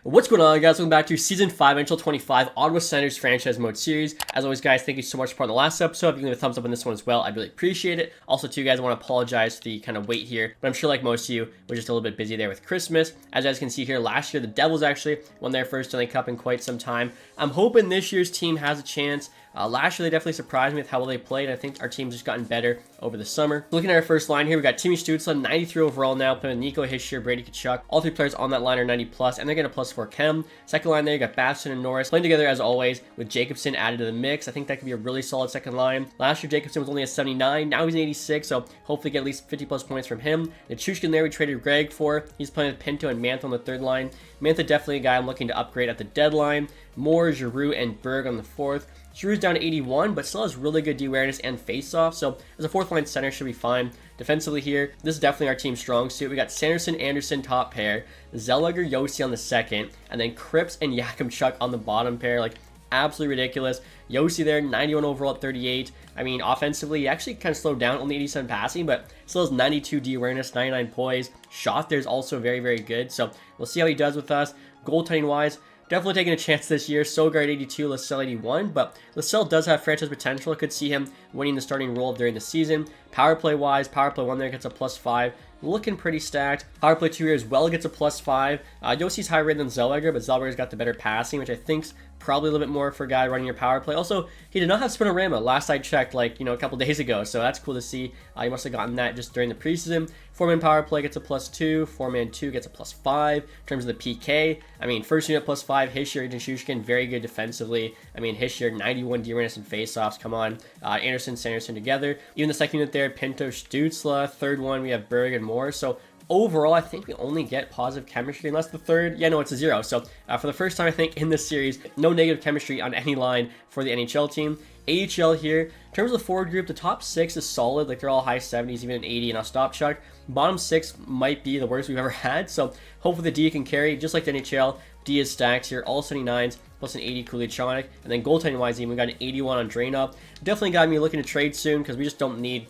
What's going on, guys? Welcome back to Season 5, NHL 25, Ottawa Senators Franchise Mode Series. As always, guys, thank you so much for part of the last episode. If you can leave a thumbs up on this one as well, I'd really appreciate it. Also, too, guys, I want to apologize for the kind of wait here, but I'm sure like most of you, we're just a little bit busy there with Christmas. As you guys can see here, last year, the Devils actually won their first Stanley Cup in quite some time. I'm hoping this year's team has a chance. Last year, they definitely surprised me with how well they played. I think our team's just gotten better over the summer. Looking at our first line here, we got Timmy Stützle, 93 overall now, playing with Nico Hischier, Brady Tkachuk. All three players on that line are 90 plus, and they're getting a +4 chem. Second line there, you got Batson and Norris playing together as always, with Jacobson added to the mix. I think that could be a really solid second line. Last year, Jacobson was only a 79. Now he's an 86, so hopefully get at least 50 plus points from him. The Chushkin there, we traded Greg for. He's playing with Pinto and Mantha on the third line. Mantha definitely a guy I'm looking to upgrade at the deadline. Moore, Giroux, and Berg on the fourth. Giroux's down to 81, but still has really good D-awareness and face-off, so as a fourth-line center should be fine. Defensively here, this is definitely our team's strong suit. We got Sanderson, Anderson top pair, Zellweger, Yossi on the second, and then Cripps and Yakimchuk on the bottom pair. Like, absolutely ridiculous. Yossi there, 91 overall at 38. I mean, offensively, he actually kind of slowed down, only 87 passing, but still has 92 D-awareness, 99 poise. Shot there's also very, very good, so we'll see how he does with us. Goaltending-wise, definitely taking a chance this year. Sogard 82, Lassell 81, but Lassell does have franchise potential. I could see him winning the starting role during the season. Power play wise, power play 1 there gets a +5. Looking pretty stacked. Power play 2 here as well gets a +5. Yossi's higher rated than Zellweger, but Zellweger's got the better passing, which I think's probably a little bit more for a guy running your power play. Also, he did not have Spinorama last I checked, like, a couple days ago, so that's cool to see. He must have gotten that just during the preseason. 4-man power play gets a +2. 4-man 2 gets a +5. In terms of the PK, I mean, first unit +5. Hischier and Shushkin, very good defensively. I mean, Hischier, 91 D-awareness and faceoffs. Come on. Anderson, Sanderson together. Even the second unit there, Pinto, Stützle. Third one, we have Berg and Moore. So overall, I think we only get positive chemistry, unless the third, yeah, no, it's a 0. So for the first time, I think, in this series, no negative chemistry on any line for the NHL team. AHL here, in terms of the forward group, the top 6 is solid. Like, they're all high 70s, even an 80 and Ostapchuk. Bottom 6 might be the worst we've ever had, so hopefully the D can carry, just like the NHL. D is stacked here, all 79s, plus an 80 Kulichonic. And then goaltending-wise, even we got an 81 on Drainov. Definitely got me looking to trade soon, because we just don't need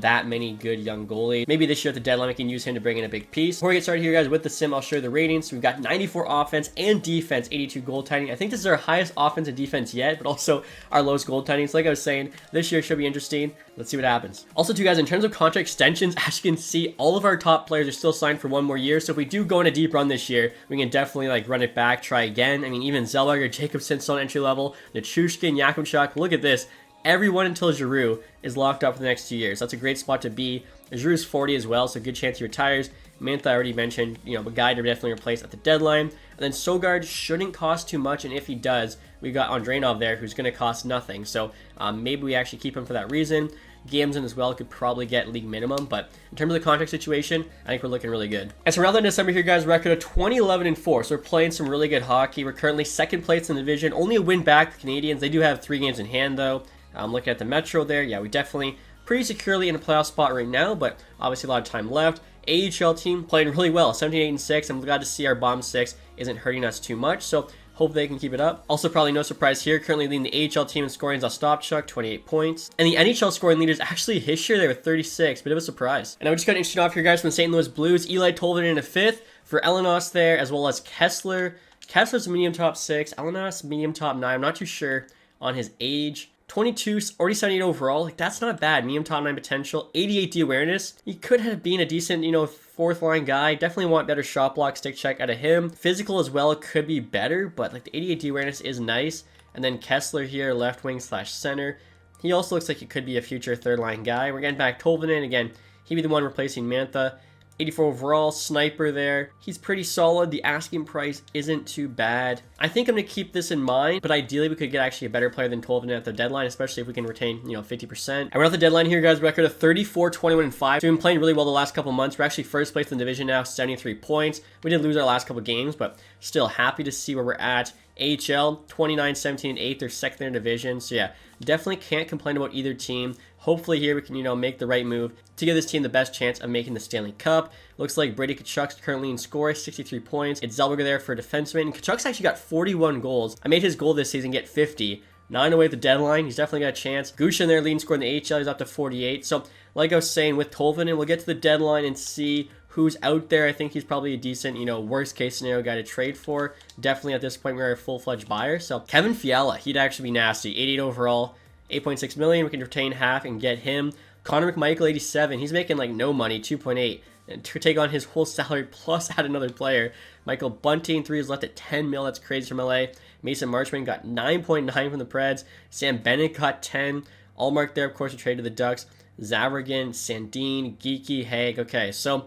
that many good young goalies. Maybe this year at the deadline, we can use him to bring in a big piece. Before we get started here, guys, with the sim, I'll show you the ratings. So we've got 94 offense and defense, 82 goaltending. I think this is our highest offense and defense yet, but also our lowest goaltending. So like I was saying, this year should be interesting. Let's see what happens. Also, too, guys, in terms of contract extensions, as you can see, all of our top players are still signed for 1 more year. So if we do go on a deep run this year, we can definitely run it back, try again. I mean, even Zellweger, Jacobson still on entry level, Nichushkin, Yakimchuk. Look at this. Everyone until Giroux is locked up for the next 2 years. That's a great spot to be. Giroux's 40 as well, so good chance he retires. Mantha, I already mentioned, a guy to definitely replace at the deadline. And then Sogard shouldn't cost too much, and if he does, we got Andreanov there, who's going to cost nothing. So maybe we actually keep him for that reason. Gamson as well could probably get league minimum, but in terms of the contract situation, I think we're looking really good. And so around the December here, guys, record of 20-11-4, so we're playing some really good hockey. We're currently second place in the division, only a win back the Canadians. They do have 3 games in hand, though. I'm looking at the Metro there. Yeah, we definitely pretty securely in a playoff spot right now, but obviously a lot of time left. AHL team playing really well, 17-8-6. I'm glad to see our bottom 6 isn't hurting us too much, so hope they can keep it up. Also, probably no surprise here, currently leading the AHL team in scoring is Ostapchuk, 28 points. And the NHL scoring leader is actually Hischier there with 36, bit of a surprise. And I just got interesting off here, guys, from the St. Louis Blues. Eli Tolvanen in a 5th for Elenos there, as well as Kessler. Kessler's a medium top 6, Elenos medium top 9. I'm not too sure on his age. 22, already 78 overall. Like, that's not bad. Medium top 9 potential. 88 D awareness. He could have been a decent, fourth line guy. Definitely want better shot block, stick check out of him. Physical as well could be better, but the 88 D awareness is nice. And then Kessler here, left wing / center. He also looks like he could be a future third line guy. We're getting back Tolvanen again. He'd be the one replacing Mantha. 84 overall, sniper there. He's pretty solid. The asking price isn't too bad. I think I'm going to keep this in mind, but ideally we could get actually a better player than Tolvanen at the deadline, especially if we can retain, 50%. And we're at the deadline here, guys. Record of 34, 21, 5. So we've been playing really well the last couple months. We're actually first place in the division now, 73 points. We did lose our last couple games, but still happy to see where we're at. AHL, 29, 17, and 8. They're second in their division. So yeah, definitely can't complain about either team. Hopefully here we can, make the right move to give this team the best chance of making the Stanley Cup. Looks like Brady Tkachuk's currently in score, 63 points. It's Zellweger there for defenseman. And Tkachuk's actually got 41 goals. I made his goal this season get 50. 9 away at the deadline. He's definitely got a chance. Gushin there leading score in the AHL. He's up to 48. So, like I was saying with Tolvanen, we'll get to the deadline and see who's out there. I think he's probably a decent, you know, worst case scenario guy to trade for. Definitely at this point, we're a full-fledged buyer. So Kevin Fiala, he'd actually be nasty. 88 overall, 8.6 million. We can retain half and get him. Connor McMichael, 87. He's making like no money, 2.8. And to take on his whole salary plus add another player. Michael Bunting, 3 is left at 10 mil. That's crazy from LA. Mason Marchman got 9.9 from the Preds. Sam Bennett got 10. Allmark there, of course, to trade to the Ducks. Zavragan, Sandin, Geeky, Haig. Okay, so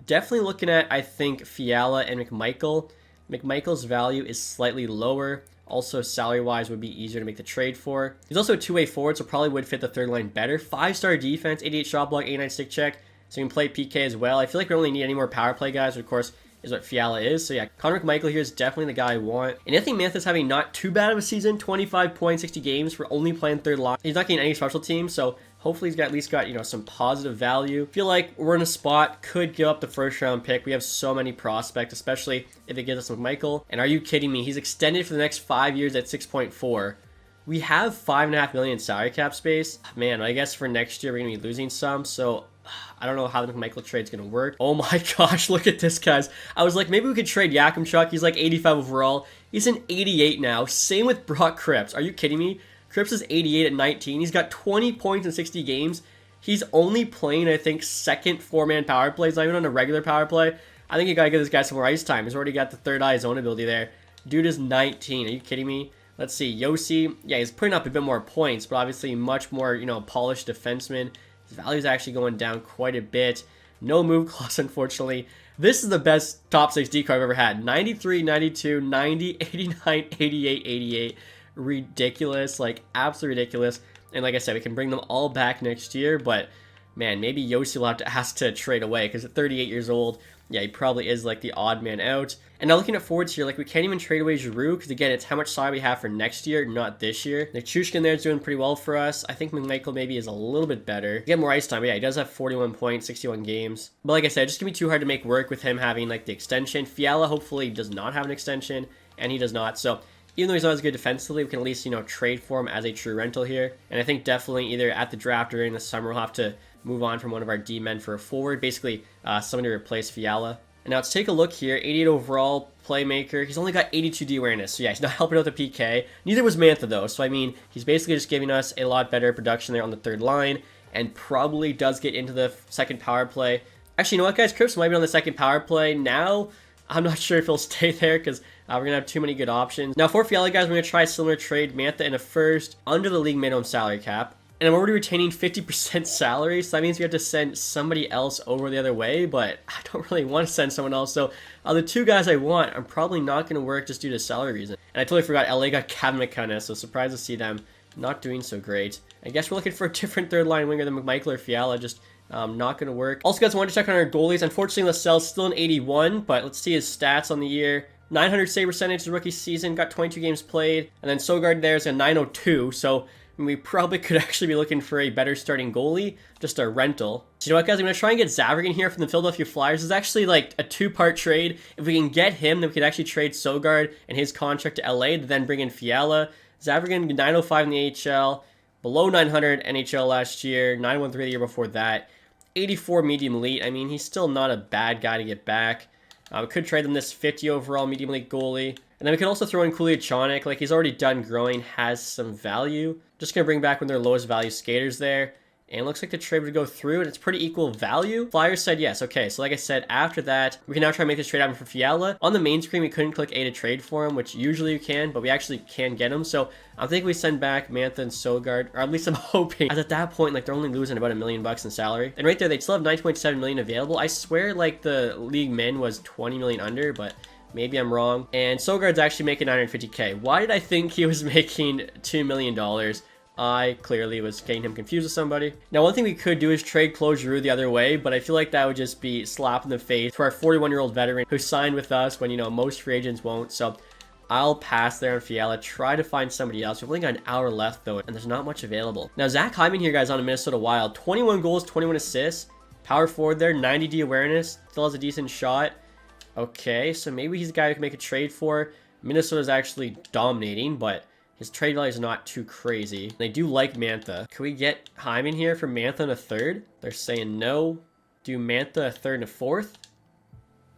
definitely looking at, I think, Fiala and McMichael. McMichael's value is slightly lower. Also, salary-wise, would be easier to make the trade for. He's also a two-way forward, so probably would fit the third line better. 5-star defense, 88 shot block, 89 stick check. So you can play PK as well. I feel like we don't really need any more power play guys, which of course is what Fiala is. So yeah, Connor McMichael here is definitely the guy I want. And Anthony Mantha's having not too bad of a season. 25 points, 60 games. We're only playing third line. He's not getting any special teams, so hopefully he's got at least got, you know, some positive value. Feel like we're in a spot, could give up the first round pick. We have so many prospects, especially if it gives us McMichael. And are you kidding me? He's extended for the next 5 years at 6.4. We have $5.5 million salary cap space. Man, I guess for next year we're gonna be losing some, so I don't know how the McMichael trade's gonna work. Oh my gosh, look at this, guys. I was like, maybe we could trade Yakimchuk. He's like 85 overall. He's an 88 now. Same with Brock Cripps. Are you kidding me? Cripps is 88 at 19. He's got 20 points in 60 games. He's only playing, I think, second four-man power play. He's not even on a regular power play. I think you gotta give this guy some more ice time. He's already got the third eye zone ability there. Dude is 19. Are you kidding me? Let's see, Yossi. Yeah, he's putting up a bit more points, but obviously much more, you know, polished defenseman. His value is actually going down quite a bit. No move clause, unfortunately. This is the best top 6 card I've ever had. 93, 92, 90, 89, 88, 88. Ridiculous, like absolutely ridiculous. And like I said, we can bring them all back next year, but man, maybe Yossi will have to ask to trade away because at 38 years old, yeah, he probably is like the odd man out. And now looking at forwards here, like we can't even trade away Giroux because again, it's how much salary we have for next year, not this year. Nichushkin there is doing pretty well for us. I think McMichael maybe is a little bit better. Get more ice time, but yeah, he does have 41 points, 61 games. But like I said, it's just gonna be too hard to make work with him having like the extension. Fiala hopefully does not have an extension, and he does not. So even though he's not as good defensively, we can at least, you know, trade for him as a true rental here. And I think definitely either at the draft or during the summer, we'll have to move on from one of our D-men for a forward, basically someone to replace Fiala. And now let's take a look here. 88 overall, playmaker. He's only got 82 D awareness, so yeah, he's not helping out the PK. Neither was Mantha though, so I mean, he's basically just giving us a lot better production there on the third line, and probably does get into the second power play. Actually, you know what, guys? Cripps might be on the second power play now. I'm not sure if he'll stay there because we're going to have too many good options. Now, for Fiala, guys, we're going to try a similar trade. Mantha in a first, under the league minimum salary cap. And I'm already retaining 50% salary, so that means we have to send somebody else over the other way, but I don't really want to send someone else. So the 2 guys I want, I'm probably not going to work just due to salary reason. And I totally forgot LA got Kevin McCunnis, so surprised to see them not doing so great. I guess we're looking for a different third line winger than McMichael or Fiala, just not going to work. Also, guys, I wanted to check on our goalies. Unfortunately, Lascelles still an 81, but let's see his stats on the year. 900 save percentage his rookie season, got 22 games played, and then Sogard there's a 902, so we probably could actually be looking for a better starting goalie, just a rental. So you know what, guys? I'm going to try and get Zavragan here from the Philadelphia Flyers. It's actually like a 2-part trade. If we can get him, then we could actually trade Sogard and his contract to LA to then bring in Fiala. Zavragan, 905 in the AHL, below 900 NHL last year, 913 the year before that, 84 medium elite. I mean, he's still not a bad guy to get back. We could trade them this 50 overall medium elite goalie. And then we can also throw in Kuliachanik. Like, he's already done growing, has some value. Just going to bring back one of their lowest value skaters there. And it looks like the trade would go through, and it's pretty equal value. Flyers said yes. Okay, so like I said, after that, we can now try and make this trade happen for Fiala. On the main screen, we couldn't click A to trade for him, which usually you can, but we actually can get him. So I think we send back Mantha and Sogard, or at least I'm hoping. As at that point, like, they're only losing about $1 million in salary. And right there, they still have 9.7 million available. I swear, like, the league min was 20 million under, but maybe I'm wrong. And Sogard's actually making 950K. Why did I think he was making $2 million? I clearly was getting him confused with somebody. Now, one thing we could do is trade Claude Giroux the other way, but I feel like that would just be slap in the face to our 41-year-old veteran who signed with us when, you know, most free agents won't. So I'll pass there on Fiala, try to find somebody else. We've only got an hour left, though, and there's not much available. Now, Zach Hyman here, guys, on a Minnesota Wild. 21 goals, 21 assists. Power forward there, 90 D awareness. Still has a decent shot. Okay, so maybe he's a guy we can make a trade for. Minnesota's actually dominating, but his trade value is not too crazy. They do like Mantha. Can we get Hyman here for Mantha in a third? They're saying no. do Mantha a third and a fourth.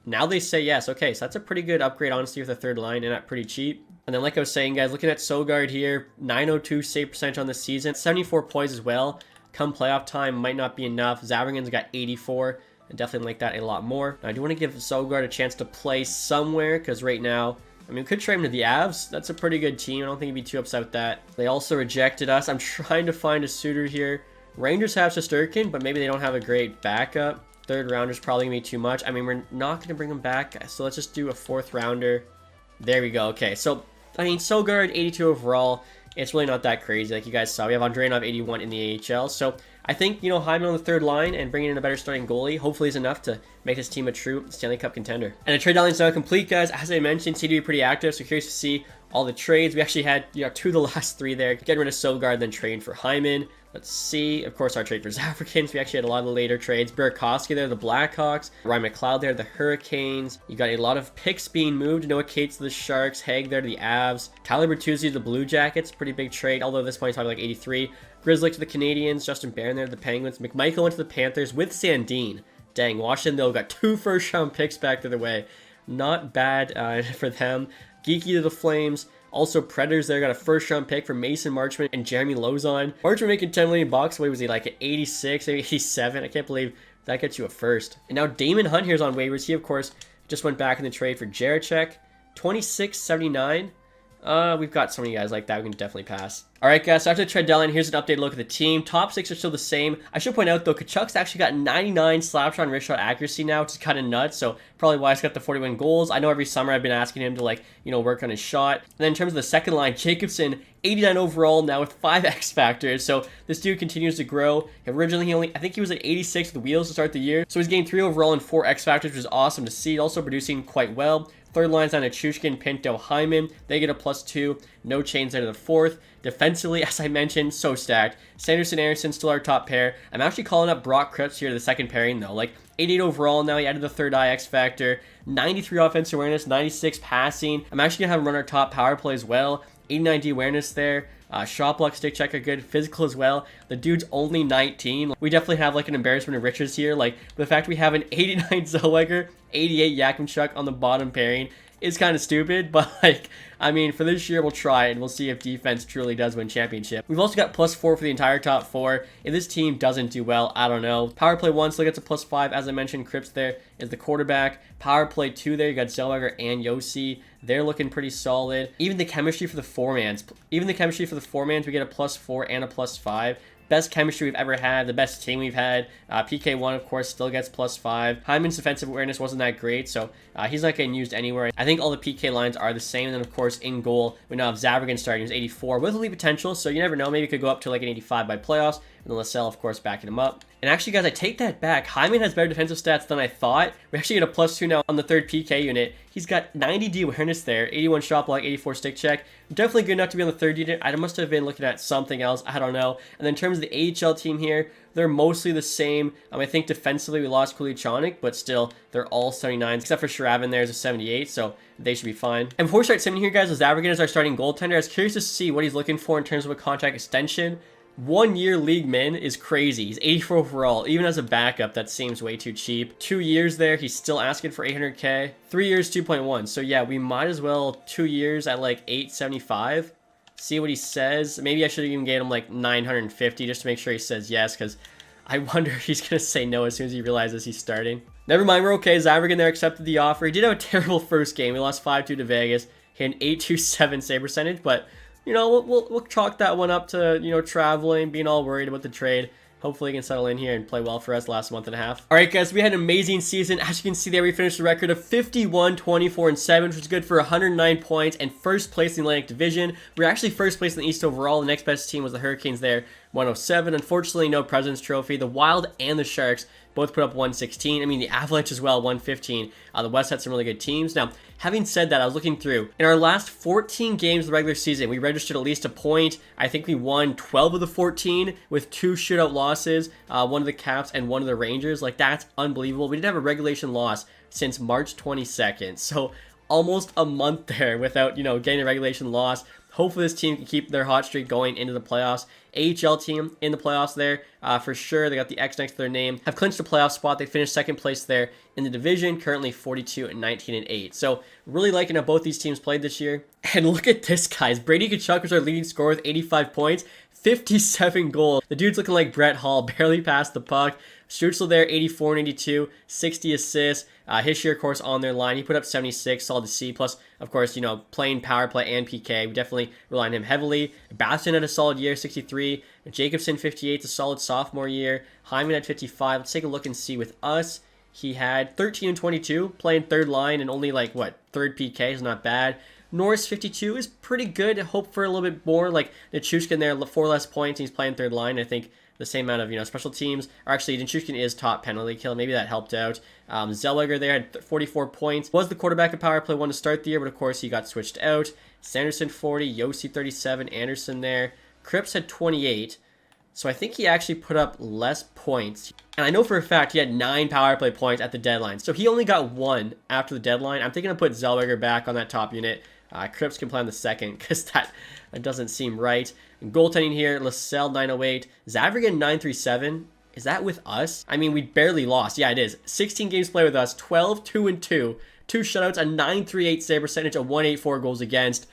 Now they say yes. Okay, so that's a pretty good upgrade, honestly, with a third line and at pretty cheap. And then like I was saying, guys, looking at Sogard here, 902 save percentage on the season, 74 points as well. Come playoff time, might not be enough. Zavragan's got 84. I definitely like that a lot more. Now, I do want to give Sogard a chance to play somewhere, because right now, I mean, we could trade him to the Avs. That's a pretty good team. I don't think he'd be too upset with that. They also rejected us. I'm trying to find a suitor here. Rangers have Shesterkin, but maybe they don't have a great backup. Third rounder's probably going to be too much. I mean, we're not going to bring him back, so let's just do a fourth rounder. There we go. Okay, so, I mean, Sogard, 82 overall. It's really not that crazy, like you guys saw. We have Andreanov 81 in the AHL, so I think, you know, Hyman on the third line and bringing in a better starting goalie hopefully is enough to make this team a true Stanley Cup contender. And the trade deadline is now complete, guys. As I mentioned, seemed to be pretty active, so curious to see all the trades. We actually had, you know, 2 of the last 3 there. Getting rid of Sogard, then trading for Hyman. Let's see. Of course, our trade for Africans. We actually had a lot of the later trades. Burakovsky there, the Blackhawks. Ryan McLeod there, the Hurricanes. You got a lot of picks being moved. Noah Cates to the Sharks. Haig there to the Avs. Tyler Bertuzzi to the Blue Jackets. Pretty big trade, although at this point he's probably like 83. Grizzly to the Canadians. Justin Barron there to the Penguins. McMichael went to the Panthers with Sandin. Dang, Washington, though, got 2 first-round picks back the other way. Not bad for them. Geeky to the Flames. Also, Predators there got a first-round pick for Mason Marchment and Jeremy Lozon. Marchment making $10 million. What was he, like at 86, maybe 87? I can't believe that gets you a first. And now Damon Hunt here's on waivers. He, of course, just went back in the trade for Jarachek. 26.79. We've got so many guys like that we can definitely pass. Alright guys, so after the trade deadline, here's an updated look at the team. Top 6 are still the same. I should point out though, Kachuk's actually got 99 slapshot and wrist shot accuracy now, which is kind of nuts, so probably why he's got the 41 goals. I know every summer I've been asking him to, like, you know, work on his shot. And then in terms of the second line, Jacobson, 89 overall now with 5 X factors, so this dude continues to grow. Originally, I think he was at 86 with wheels to start the year, so he's gained 3 overall and 4 X factors, which is awesome to see. Also producing quite well. Third line's on Chushkin, Pinto, Hyman. They get a +2. No change there to the fourth. Defensively, as I mentioned, so stacked. Sanderson, Anderson, still our top pair. I'm actually calling up Brock Cripps here to the second pairing, though. Like, 88 overall now. He added the third eye X factor. 93 offensive awareness, 96 passing. I'm actually going to have him run our top power play as well. 89 D awareness there. Shot block, stick check are good. Physical as well. The dude's only 19. We definitely have like an embarrassment of riches here. Like the fact we have an 89 Zellweger, 88 Yakimchuk on the bottom pairing is kind of stupid, but like, I mean, for this year we'll try it and we'll see if defense truly does win championship. We've also got +4 for the entire top 4. If this team doesn't do well, I don't know. Power play 1 still gets a +5. As I mentioned, Cripps there is the quarterback. Power play 2 there, you got Zellweger and Yossi. They're looking pretty solid. Even the chemistry for the four-mans, we get a +4 and a +5. Best chemistry we've ever had, the best team we've had. PK1, of course, still gets +5. Hyman's defensive awareness wasn't that great, so he's not getting used anywhere. I think all the PK lines are the same. And then, of course, in goal, we now have Zavragan starting. He's 84 with elite potential, so you never know. Maybe it could go up to like an 85 by playoffs. And then LaSalle, of course, backing him up. And actually, guys, I take that back. Hyman has better defensive stats than I thought. We actually get a +2 now on the third PK unit. He's got 90 D awareness there, 81 shot block, 84 stick check. Definitely good enough to be on the third unit. I must have been looking at something else. I don't know. And then in terms of the AHL team here, they're mostly the same. I think defensively we lost Kulichanik, but still, they're all 79s, except for Sharavin there is a 78, so they should be fine. And before we start simming here, guys, Zavragan is our starting goaltender. I was curious to see what he's looking for in terms of a contract extension. 1 year league min is crazy. He's 84 overall. Even as a backup, that seems way too cheap. 2 years there, he's still asking for 800K. 3 years, 2.1. So yeah, we might as well 2 years at like 875. See what he says. Maybe I should even get him like 950 just to make sure he says yes, because I wonder if he's going to say no as soon as he realizes he's starting. Never mind, we're okay. Zavragan there accepted the offer. He did have a terrible first game. We lost 5-2 to Vegas. He had an 827 save percentage, but you know, we'll chalk that one up to, you know, traveling, being all worried about the trade. Hopefully he can settle in here and play well for us last month and a half. All right, guys, we had an amazing season. As you can see there, we finished the record of 51, 24, and 7, which was good for 109 points and first place in the Atlantic Division. We were actually first place in the East overall. The next best team was the Hurricanes there, 107. Unfortunately, no President's Trophy. The Wild and the Sharks both put up 116. I mean, the Avalanche as well, 115. The West had some really good teams. Now, having said that, I was looking through. In our last 14 games of the regular season, we registered at least a point. I think we won 12 of the 14 with 2 shootout losses, one of the Caps and one of the Rangers. Like, that's unbelievable. We didn't have a regulation loss since March 22nd. So, almost a month there without, getting a regulation loss. Hopefully this team can keep their hot streak going into the playoffs. AHL team in the playoffs there, for sure. They got the X next to their name. Have clinched a playoff spot. They finished second place there in the division, currently 42-19-8. So really liking how both these teams played this year. And look at this, guys. Brady Tkachuk was our leading scorer with 85 points, 57 goals. The dude's looking like Brett Hall, barely passed the puck. Stützle there, 84 and 82, 60 assists. His share, of course, on their line. He put up 76, solid to see. Plus, of course, playing power play and PK. We definitely rely on him heavily. Bastion had a solid year, 63. Jacobson, 58, a solid sophomore year. Hyman had 55. Let's take a look and see with us. He had 13 and 22, playing third line and only third PK is not bad. Norris, 52, is pretty good. Hope for a little bit more. Like Nichushkin there, 4 less points. And he's playing third line. I think the same amount of, special teams. Or actually, Nichushkin is top penalty kill. Maybe that helped out. Zellweger there had 44 points. Was the quarterback of power play one to start the year, but of course he got switched out. Sanderson, 40. Yossi, 37. Anderson there. Cripps had 28. So I think he actually put up less points. And I know for a fact he had 9 power play points at the deadline. So he only got 1 after the deadline. I'm thinking to put Zellweger back on that top unit. Cripps can play on the second because that doesn't seem right. And goaltending here, LaSalle 908, Zavrigan 937. Is that with us? I mean, we barely lost. Yeah, it is. 16 games played with us, 12, 2-2, 2 shutouts, a 938 save percentage, a 184 goals against.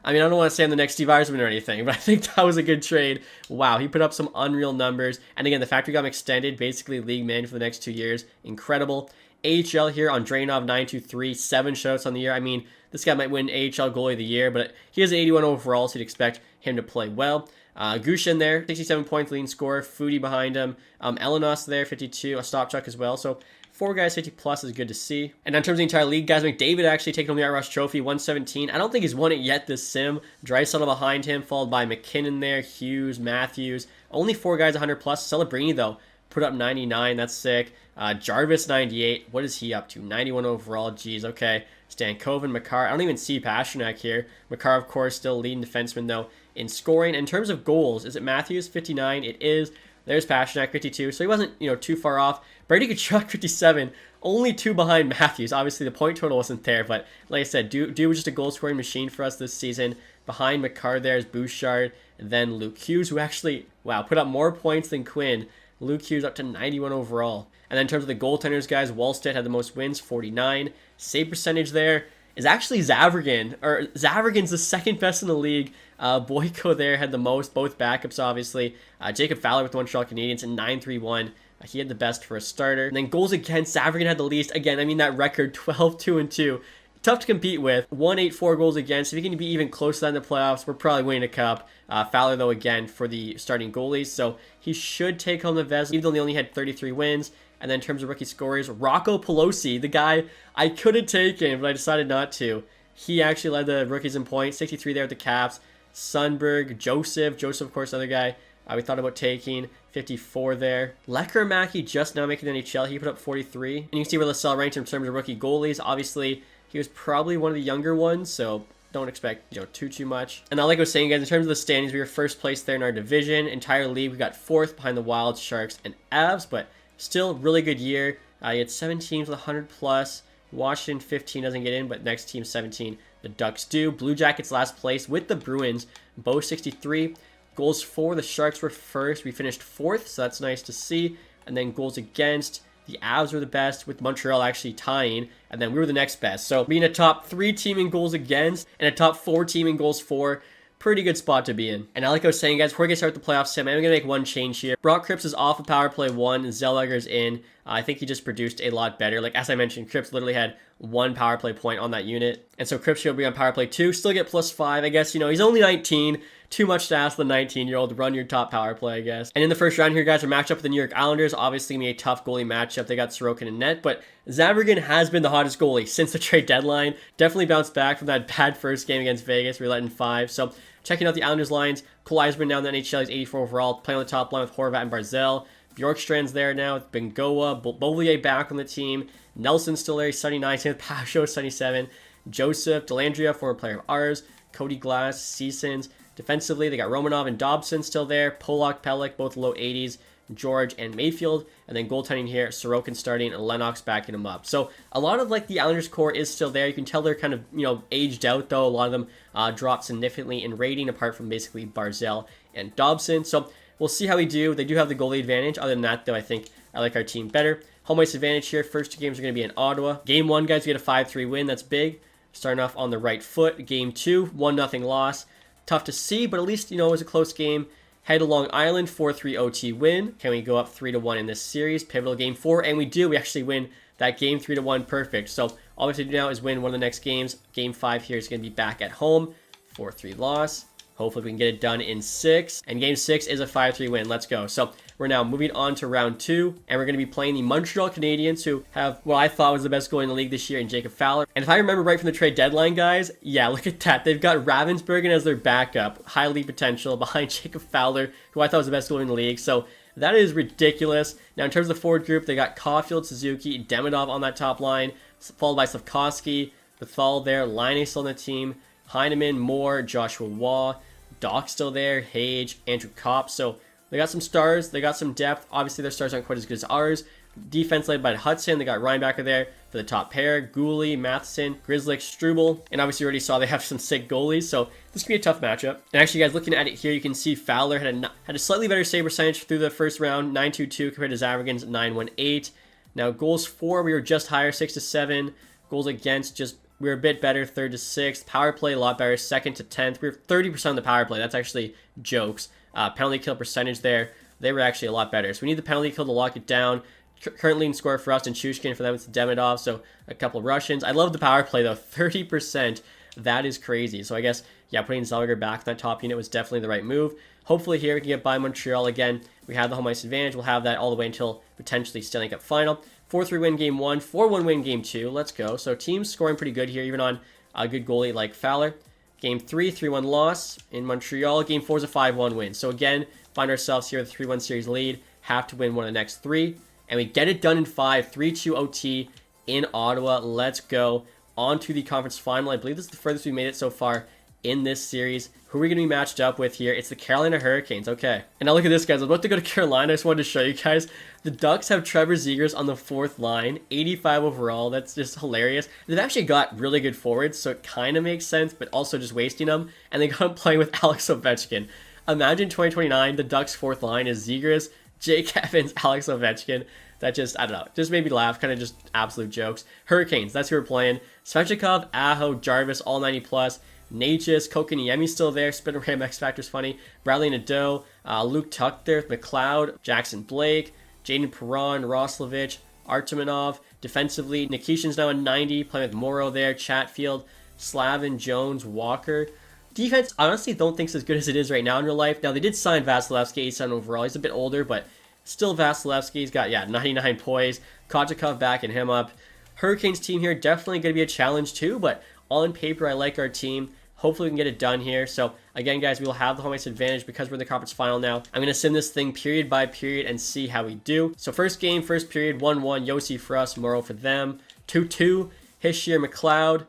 I mean, I don't want to say I'm the next Steve Yzerman or anything, but I think that was a good trade. Wow, he put up some unreal numbers. And again, the fact we got him extended, basically league man for the next 2 years, incredible. AHL here on Drainov 923, 7 shutouts on the year. I mean, this guy might win AHL goalie of the year, but he has an 81 overall, so you'd expect him to play well. Gushin there, 67 points, leading scorer. Foodie behind him. Elenos there, 52, a stop chuck as well. So 4 guys 50 plus is good to see. And in terms of the entire league, guys, McDavid actually taking home the Rush Trophy, 117. I don't think he's won it yet this sim. Draisaitl behind him, followed by McKinnon there, Hughes, Matthews. Only 4 guys 100 plus. Celebrini though, put up 99. That's sick. Jarvis 98. What is he up to? 91 overall. Jeez, okay. Stankoven, Makar. I don't even see Pasternak here. Makar, of course, still leading defenseman though in scoring. In terms of goals, is it Matthews 59? It is. There's Pasternak 52. So he wasn't, too far off. Brady Tkachuk 57. Only 2 behind Matthews. Obviously, the point total wasn't there, but like I said, dude was just a goal scoring machine for us this season. Behind Makar there is Bouchard, and then Luke Hughes, who actually, wow, put up more points than Quinn. Luke Hughes up to 91 overall. And then in terms of the goaltenders, guys, Wallstedt had the most wins, 49. Save percentage there is actually Zavrigan, or Zavrigan's the second best in the league. Boyko there had the most, both backups, obviously. Jacob Fowler with the Montreal Canadiens and 931. He had the best for a starter. And then goals against, Zavrigan had the least. Again, I mean, that record, 12-2-2. Tough to compete with. 184 goals against. If he can be even close to that in the playoffs, we're probably winning a cup. Fowler, though, again, for the starting goalies. So he should take home the Vezina, even though they only had 33 wins. And then in terms of rookie scorers, Rocco Pelosi, the guy I could have taken, but I decided not to. He actually led the rookies in points. 63 there with the Caps. Sundberg, Joseph, of course, another guy we thought about taking. 54 there. Lekker just now making the NHL. He put up 43. And you can see where LaSalle ranked in terms of rookie goalies. Obviously, he was probably one of the younger ones, so don't expect, too much. And like I was saying, guys, in terms of the standings, we were first place there in our division. Entire league, we got 4th behind the Wild, Sharks, and Avs, but still really good year. You had 7 teams with 100 plus. Washington 15 doesn't get in, but next team 17, the Ducks do. Blue Jackets last place with the Bruins, both 63. Goals for, the Sharks were first. We finished 4th, so that's nice to see. And then goals against, the Avs were the best, with Montreal actually tying, and then we were the next best. So being a top 3 team in goals against and a top 4 team in goals for, pretty good spot to be in. And like I was saying, guys, before we get started with the playoff sim, I'm going to make one change here. Brock Cripps is off of power play 1, and Zellweger's in. I think he just produced a lot better. Like, as I mentioned, Cripps literally had 1 power play point on that unit. And so Cripps should be on power play 2, still get +5. I guess, he's only 19. Too much to ask the 19-year-old to run your top power play, I guess. And in the first round here, guys, we're matched up with the New York Islanders. Obviously, going to be a tough goalie matchup. They got Sorokin in net, but Zavrigan has been the hottest goalie since the trade deadline. Definitely bounced back from that bad first game against Vegas. We let in 5. So checking out the Islanders lines, Cole Eisman now in the NHL. He's 84 overall, playing on the top line with Horvat and Barzell. Bjorkstrand's there now with Bengoa. Beauvillier back on the team. Nelson's still there. He's 79. Same with Pasho, 77. Joseph, Delandria, former player of ours. Cody Glass, Seasons. Defensively, they got Romanov and Dobson still there. Polak, Pellick, both low 80s. George, and Mayfield. And then goaltending here, Sorokin starting and Lennox backing him up. So a lot of like the Islanders core is still there. You can tell they're kind of, aged out though. A lot of them dropped significantly in rating apart from basically Barzell and Dobson. So we'll see how we do. They do have the goalie advantage. Other than that though, I think I like our team better. Home ice advantage here. First two games are going to be in Ottawa. Game 1, guys, we get a 5-3 win. That's big. Starting off on the right foot. Game 2, 1-0 loss. Tough to see, but at least, it was a close game. Head to Long Island, 4-3 OT win. Can we go up 3-1 in this series? Pivotal game 4, and we do. We actually win that game 3-1 perfect. So all we have to do now is win one of the next games. Game 5 here is going to be back at home. 4-3 loss. Hopefully we can get it done in 6. And game 6 is a 5-3 win. Let's go. So we're now moving on to round 2. And we're going to be playing the Montreal Canadiens, who have what I thought was the best goalie in the league this year in Jacob Fowler. And if I remember right from the trade deadline, guys, yeah, look at that. They've got Ravensburgen as their backup. High league potential behind Jacob Fowler, who I thought was the best goalie in the league. So that is ridiculous. Now in terms of the forward group, they got Caulfield, Suzuki, Demidov on that top line, followed by Slavkovsky, Bethal there, Laine still on the team, Heineman, Moore, Joshua Waugh, Doc still there, Hage, Andrew Kopp. So they got some stars, they got some depth. Obviously their stars aren't quite as good as ours. Defense led by Hudson. They got Reinbacher there for the top pair. Gooley, Matheson, Grizzlick, Struble. And obviously you already saw they have some sick goalies. So this could be a tough matchup. And actually, guys, looking at it here, you can see Fowler had a slightly better save percentage through the first round, 9.22 compared to Zavergan's 9.18. Now goals for, we were just higher, 6-7. Goals against, we were a bit better, 3rd to 6th. Power play, a lot better, 2nd to 10th. We were 30% on the power play. That's actually jokes. Penalty kill percentage there, they were actually a lot better. So we need the penalty kill to lock it down. Currently in score for us and Chushkin. For them, it's Demidov. So a couple of Russians. I love the power play, though. 30%. That is crazy. So I guess, yeah, putting Zellweger back in that top unit was definitely the right move. Hopefully here we can get by Montreal again. We have the home ice advantage. We'll have that all the way until potentially Stanley Cup final. 4-3 win game 1. 4-1 win game 2. Let's go. So teams scoring pretty good here, even on a good goalie like Fowler. Game 3, 3-1 loss in Montreal. Game 4 is a 5-1 win. So again, find ourselves here with a 3-1 series lead. Have to win one of the next 3. And we get it done in 5, 3-2 OT in Ottawa. Let's go on to the conference final. I believe this is the furthest we made it so far in this series. Who are we going to be matched up with here? It's the Carolina Hurricanes. Okay. And now look at this, guys. I'm about to go to Carolina. I just wanted to show you guys. The Ducks have Trevor Zegras on the 4th line, 85 overall. That's just hilarious. They've actually got really good forwards, so it kind of makes sense, but also just wasting them. And they got him playing with Alex Ovechkin. Imagine 2029, the Ducks' 4th line is Zegras, Jake Evans, Alex Ovechkin. That just, I don't know, just made me laugh. Kind of just absolute jokes. Hurricanes, that's who we're playing. Svechnikov, Aho, Jarvis, all 90 plus. Natchez, Kokoniemi's still there. Spinner Ram X Factor's funny. Bradley Nadeau, Luke Tuck there, McLeod, Jackson Blake, Jaden Perron, Roslovich, Artemanov. Defensively, Nikishin's now a 90, playing with Morrow there. Chatfield, Slavin, Jones, Walker. Defense, I honestly don't think it's as good as it is right now in real life. Now, they did sign Vasilevsky, 87 overall. He's a bit older, but still Vasilevsky. He's got, 99 poise. Kochetkov backing him up. Hurricanes team here, definitely going to be a challenge too, but on paper, I like our team. Hopefully we can get it done here. So again, guys, we will have the home ice advantage because we're in the conference final now. I'm going to sim this thing period by period and see how we do. So first game, first period, 1-1. Yossi for us, Morrow for them. 2-2. Hischier, McLeod.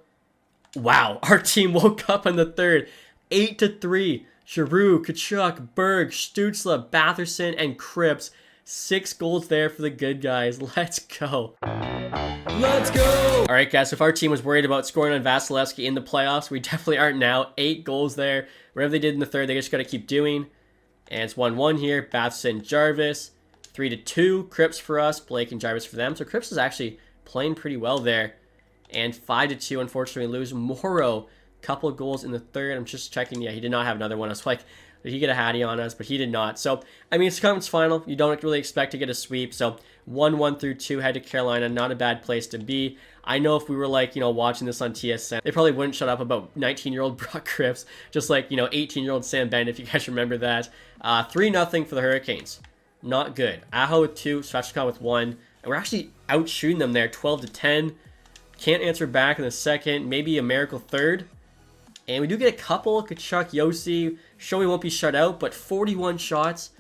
Wow, our team woke up in the 3rd. 8-3. Giroux, Kachuk, Berg, Stutzla, Batherson, and Cripps. 6 goals there for the good guys. Let's go. Let's go! Alright, guys, so if our team was worried about scoring on Vasilevsky in the playoffs, we definitely aren't now. 8 goals there. Whatever they did in the 3rd, they just got to keep doing. And it's 1-1 here. Batherson, Jarvis. 3-2. Cripps for us. Blake and Jarvis for them. So Cripps is actually playing pretty well there. And 5-2, unfortunately, we lose. Morrow, couple of goals in the 3rd. I'm just checking. Yeah, he did not have another one. I was like, did he get a hattie on us? But he did not. So, I mean, it's a conference final. You don't really expect to get a sweep. So, 1-1 through 2, head to Carolina. Not a bad place to be. I know if we were, like, watching this on TSN, they probably wouldn't shut up about 19-year-old Brock Cripps. Just like, 18-year-old Sam Bennett, if you guys remember that. 3-0 for the Hurricanes. Not good. Aho with 2, Svechnikov with 1. And we're actually out-shooting them there, 12-10. Can't answer back in the 2nd. Maybe a miracle 3rd. And we do get a couple. Kachuk, Yossi. Sure, we won't be shut out, but 41 shots.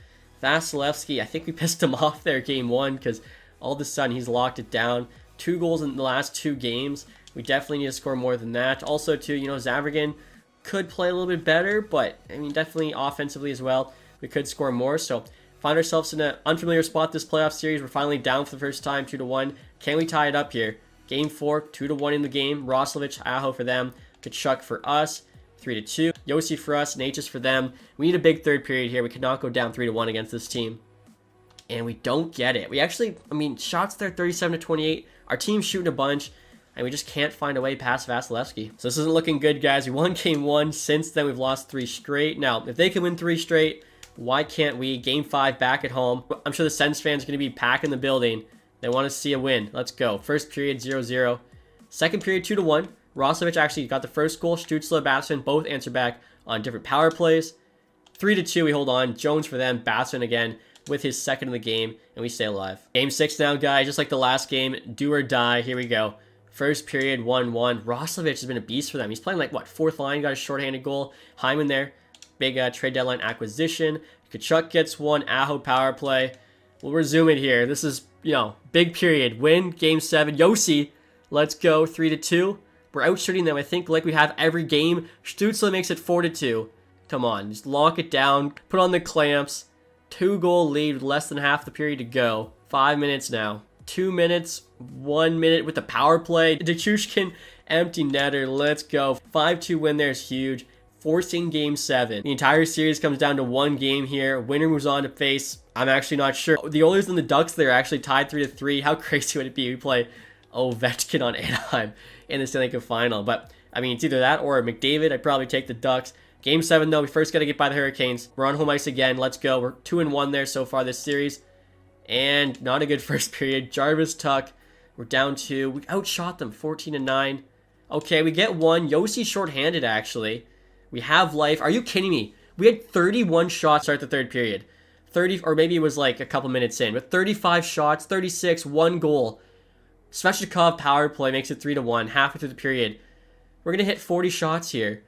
Vasilevsky, I think we pissed him off there game 1 because all of a sudden he's locked it down. 2 goals in the last 2 games. We definitely need to score more than that. Also, too, Zavergan could play a little bit better, but, I mean, definitely offensively as well. We could score more, so Find ourselves in an unfamiliar spot this playoff series. We're finally down for the first time, 2-1. Can we tie it up here? Game 4, 2-1 in the game. Roslovic, Aho for them. Kachuk for us, 3-2. Yossi for us, Natchez for them. We need a big third period here. We cannot go down 3-1 against this team. And we don't get it. We actually, I mean, shots there 37-28. Our team's shooting a bunch, and we just can't find a way past Vasilevsky. So this isn't looking good, guys. We won game 1. Since then, we've lost 3 straight. Now, if they can win 3 straight, why can't we? Game 5 back at home. I'm sure the Sens fans are going to be packing the building. They want to see a win. Let's go. First period, 0-0. Second period, 2-1. Roslovic actually got the first goal. Stützle, Batson both answer back on different power plays. 3-2, we hold on. Jones for them. Batson again with his second of the game, and we stay alive. Game 6 now, guys. Just like the last game, do or die. Here we go. First period, 1-1. Roslovic has been a beast for them. He's playing like, what, fourth line, got a shorthanded goal. Hyman there. Big trade deadline acquisition. Kachuk gets one. Aho power play. We'll resume it here. This is, you know, big period. Win game 7. Yossi, let's go. 3-2. We're outshooting them, I think, like we have every game. Stützle makes it 4-2. Come on, just lock it down. Put on the clamps. 2-goal lead with less than half the period to go. 5 minutes now. 2 minutes, 1 minute with the power play. Dechushkin, empty netter. Let's go. 5-2 win there is huge. Forcing game 7. The entire series comes down to 1 game here. Winner moves on to face, I'm actually not sure. The Oilers and the Ducks, they're actually tied 3-3. How crazy would it be? We play Ovechkin on Anaheim in the Stanley Cup final. But, I mean, it's either that or McDavid. I'd probably take the Ducks. Game 7, though, we first got to get by the Hurricanes. We're on home ice again. Let's go. We're 2-1 there so far this series. And not a good first period. Jarvis, Tuck. We're down 2. We outshot them 14-9. Okay, we get 1. Yossi shorthanded, actually. We have life. Are you kidding me? We had 31 shots to start the third period. 30, or maybe it was like a couple minutes in. But 35 shots, 36, 1 goal. Svechnikov power play makes it 3-1 halfway through the period. We're going to hit 40 shots here.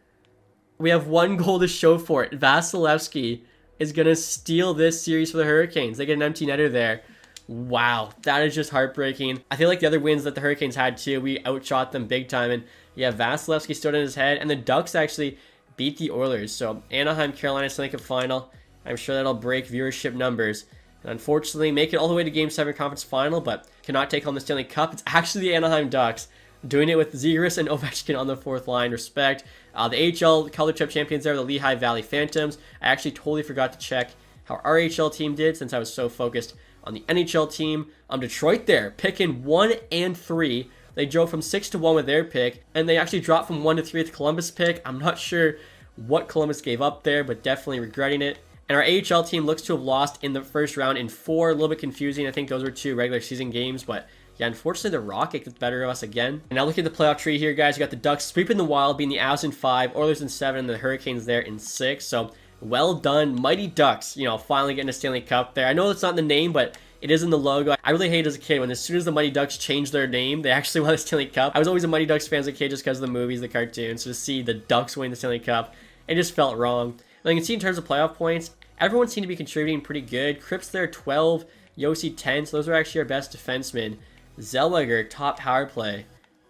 We have 1 goal to show for it. Vasilevsky is going to steal this series for the Hurricanes. They get an empty netter there. Wow, that is just heartbreaking. I feel like the other wins that the Hurricanes had too, we outshot them big time. And yeah, Vasilevsky stood on his head. And the Ducks actually beat the Oilers. So Anaheim, Carolina Stanley Cup final. I'm sure that'll break viewership numbers. And unfortunately, make it all the way to Game 7 conference final, but cannot take on the Stanley Cup. It's actually the Anaheim Ducks doing it with Zegras and Ovechkin on the 4th line. Respect. The AHL Calder Cup champions there, the Lehigh Valley Phantoms. I actually totally forgot to check how our AHL team did since I was so focused on the NHL team. Detroit there, picking 1 and 3. They drove from 6-1 with their pick, and they actually dropped from 1-3 with Columbus pick. I'm not sure what Columbus gave up there, but definitely regretting it. And our AHL team looks to have lost in the first round in 4. A little bit confusing. I think those were 2 regular season games, but yeah, unfortunately the Rocket gets better of us again. And now look at the playoff tree here, guys. You got the Ducks sweeping the Wild, being the Avs in 5, Oilers in 7, and the Hurricanes there in 6. So well done, Mighty Ducks. You know, finally getting a Stanley Cup there. I know it's not in the name, but it is in the logo. I really hated as a kid when as soon as the Mighty Ducks changed their name, they actually won the Stanley Cup. I was always a Mighty Ducks fan as a kid just because of the movies, the cartoons. So to see the Ducks win the Stanley Cup, it just felt wrong. And you can see in terms of playoff points, everyone seemed to be contributing pretty good. Cripps there, 12. Yossi, 10. So those are actually our best defensemen. Zellweger, top power play,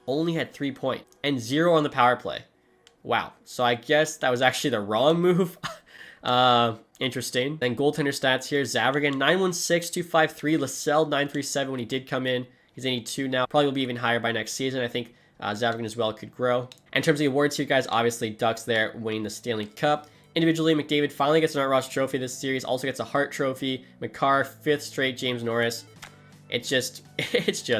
only had 3 points. And 0 on the power play. Wow. So I guess that was actually the wrong move. Interesting. Then goaltender stats here. Zavragin, 916, 253. Lassell, 937 when he did come in. He's 82 now. Probably will be even higher by next season. I think Zavragin as well could grow. In terms of the awards here, guys, obviously Ducks there winning the Stanley Cup. Individually, McDavid finally gets an Art Ross trophy this series. Also gets a Hart trophy. McCarr, 5th straight James Norris. It's just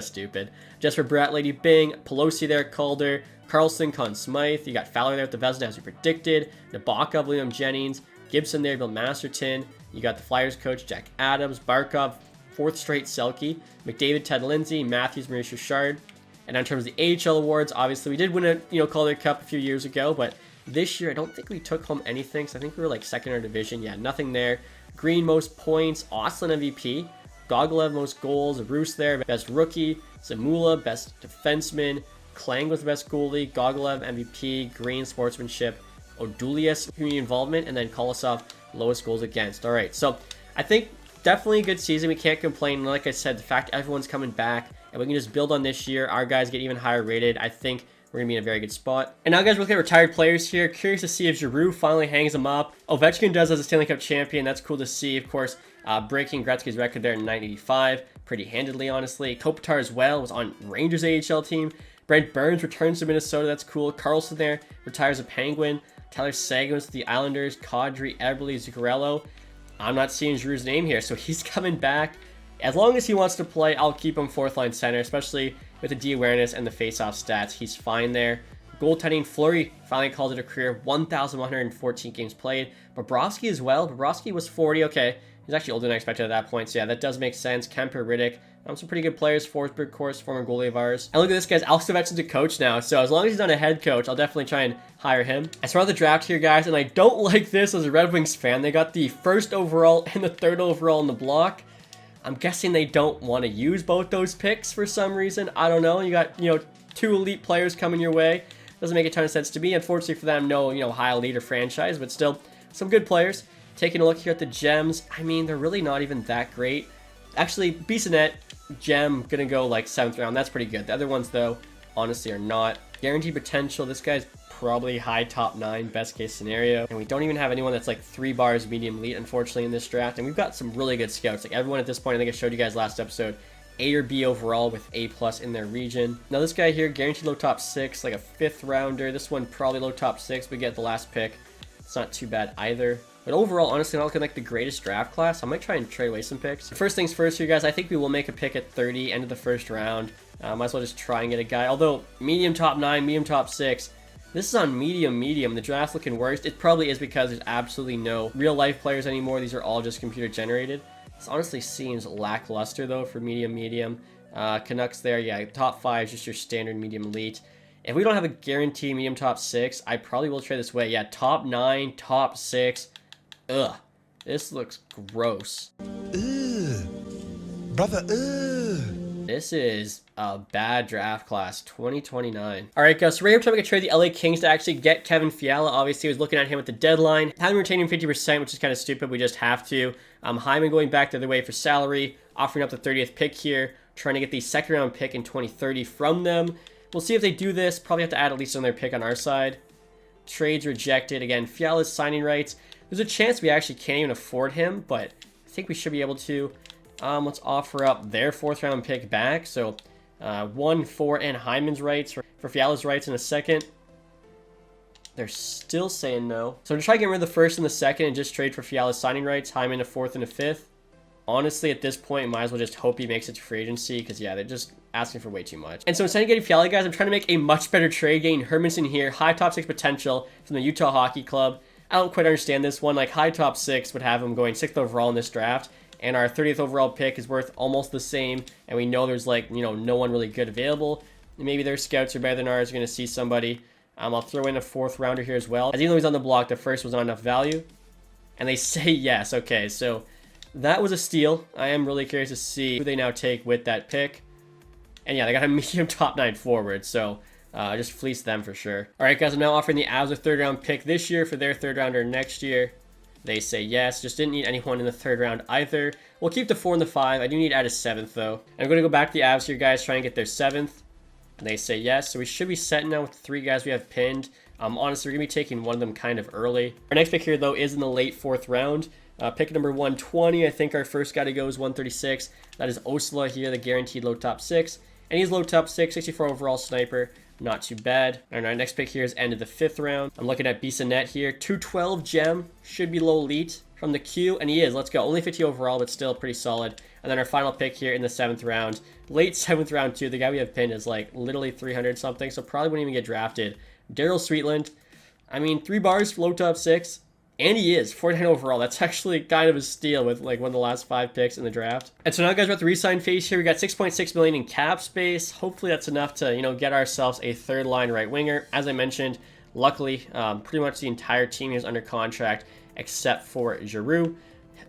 stupid. Just for Brett, Lady Bing, Pelosi there, Calder, Carlson, Conn Smythe. You got Fowler there with the Vezina as we predicted. Nabokov, William Jennings, Gibson there, Bill Masterton. You got the Flyers coach, Jack Adams, Barkov, 4th straight Selke, McDavid, Ted Lindsay, Matthews, Maurice Richard. And in terms of the AHL awards, obviously we did win a Calder Cup a few years ago, but this year I don't think we took home anything. So I think we were like 2nd in our division. Yeah, nothing there. Green most points, Austin MVP. Gogolev most goals, Roos there, best rookie, Zamula, best defenseman, Klang was the best goalie, Gogolev MVP, Green sportsmanship, Odulias community involvement, and then Kolosov lowest goals against. All right, so I think definitely a good season. We can't complain. Like I said, the fact everyone's coming back and we can just build on this year, our guys get even higher rated. I think we're going to be in a very good spot. And now, guys, we'll look at retired players here. Curious to see if Giroux finally hangs them up. Ovechkin does as a Stanley Cup champion. That's cool to see. Of course, breaking Gretzky's record there in 1985 pretty handedly, honestly. Kopitar as well was on Rangers AHL team. Brent Burns returns to Minnesota. That's cool. Carlson there retires a Penguin. Tyler Seguin to the Islanders. Kadri, Eberle, Zuccarello. I'm not seeing Giroux's name here, so he's coming back. As long as he wants to play, I'll keep him fourth line center, especially with the D awareness and the face-off stats. He's fine there. Goaltending, Fleury finally calls it a career. 1,114 games played. Bobrovsky as well. Bobrovsky was 40. Okay, he's actually older than I expected at that point, so yeah, that does make sense. Kemper, Riddick, some pretty good players. Forsberg, of course, former goalie of ours. And look at this, guys. Alex Ovechkin's a coach now, so as long as he's not a head coach, I'll definitely try and hire him. As far as the draft here, guys, and I don't like this as a Red Wings fan, they got the first overall and the third overall in the block. I'm guessing they don't want to use both those picks for some reason. I don't know. You got, 2 elite players coming your way. Doesn't make a ton of sense to me. Unfortunately for them, no, high elite or franchise, but still some good players. Taking a look here at the gems, I mean, they're really not even that great. Actually, Bissonnette, gem, gonna go like 7th round. That's pretty good. The other ones, though, honestly are not. Guaranteed potential, this guy's probably high top 9, best case scenario. And we don't even have anyone that's like 3 bars medium elite, unfortunately, in this draft. And we've got some really good scouts. Like everyone at this point, I think I showed you guys last episode, A or B overall with A+ in their region. Now this guy here, guaranteed low top 6, like a 5th rounder. This one probably low top 6, but get the last pick. It's not too bad either. But overall, honestly, not looking like the greatest draft class. I might try and trade away some picks. First things first here, guys. I think we will make a pick at 30, end of the first round. Might as well just try and get a guy. Although, medium top 9, medium top 6. This is on medium. The draft's looking worse. It probably is because there's absolutely no real-life players anymore. These are all just computer-generated. This honestly seems lackluster, though, for medium. Canucks there, yeah, top 5 is just your standard medium elite. If we don't have a guaranteed medium top 6, I probably will trade this way. Yeah, top 9, top 6. Ugh. This looks gross. Ugh. Brother, ugh. This is a bad draft class, 2029. All right, guys, so right here, we're trying to make a trade the LA Kings to actually get Kevin Fiala. Obviously, I was looking at him at the deadline. Having retaining 50%, which is kind of stupid. We just have to. Hyman going back the other way for salary, offering up the 30th pick here, trying to get the 2nd round pick in 2030 from them. We'll see if they do this. Probably have to add at least another pick on our side. Trades rejected. Again, Fiala's signing rights. There's a chance we actually can't even afford him, but I think we should be able to. Let's offer up their 4th round pick back. So 1, 4, and Hyman's rights for Fiala's rights in a second. They're still saying no. So I'm going to try to get rid of the 1st and the 2nd and just trade for Fiala's signing rights, Hyman a 4th and a 5th. Honestly, at this point, might as well just hope he makes it to free agency because, yeah, they're just asking for way too much. And so instead of getting Fiala, guys, I'm trying to make a much better trade, getting Hermanson here, high top 6 potential from the Utah Hockey Club. I don't quite understand this one. Like, high top 6 would have him going 6th overall in this draft, and our 30th overall pick is worth almost the same, and we know there's, like, no one really good available. Maybe their scouts are better than ours. We're going to see somebody. I'll throw in a 4th rounder here as well. As even though he's on the block, the 1st was not enough value. And they say yes. Okay, so that was a steal. I am really curious to see who they now take with that pick. And yeah, they got a medium top 9 forward, so just fleece them for sure. All right, guys, I'm now offering the Avs a 3rd round pick this year for their 3rd rounder next year. They say yes. Just didn't need anyone in the 3rd round either. We'll keep the 4 and the 5. I do need to add a 7th, though. I'm going to go back to the Avs here, guys, try and get their 7th. And they say yes. So we should be set now with the 3 guys we have pinned. Honestly, we're going to be taking one of them kind of early. Our next pick here, though, is in the late 4th round. Pick number 120. I think our first guy to go is 136. That is Osla here, the guaranteed low top 6. And he's low top 6, 64 overall sniper. Not too bad. And our next pick here is end of the 5th round. I'm looking at Bissonnette here. 212 gem. Should be low elite from the Q. And he is. Let's go. Only 50 overall, but still pretty solid. And then our final pick here in the 7th round. Late 7th round, too. The guy we have pinned is like literally 300 something. So probably wouldn't even get drafted. Daryl Sweetland. I mean, 3 bars, low top 6. And he is 49 overall. That's actually kind of a steal with like one of the last 5 picks in the draft. And so now, guys, we're at the re-sign phase here. We got 6.6 million in cap space. Hopefully that's enough to, get ourselves a 3rd line right winger. As I mentioned, luckily, pretty much the entire team is under contract except for Giroux.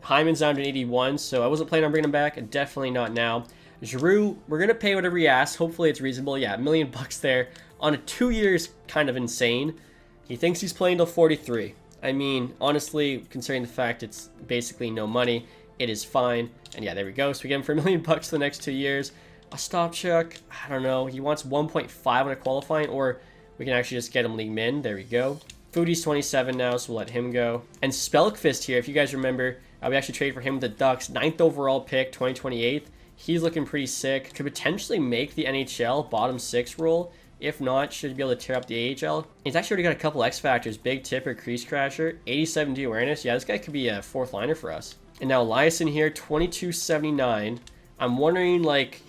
Hyman's down to 81, so I wasn't planning on bringing him back. Definitely not now. Giroux, we're going to pay whatever he asks. Hopefully it's reasonable. Yeah, $1 million there on a 2 years, kind of insane. He thinks he's playing till 43. I mean, honestly, considering the fact it's basically no money, it is fine. And yeah, there we go. So we get him for $1 million for the next 2 years. Ostapchuk, I don't know. He wants 1.5 on a qualifying, or we can actually just get him league min. There we go. Foodie's 27 now, so we'll let him go. And Spelkfist here, if you guys remember, We actually traded for him with the Ducks. 9th overall pick, 2028. He's looking pretty sick. Could potentially make the NHL bottom 6 role. If not, should be able to tear up the AHL. He's actually already got a couple X factors. Big tipper, crease crasher, 87 D awareness. Yeah, this guy could be a 4th liner for us. And now Eliason here, 2279. I'm wondering, like,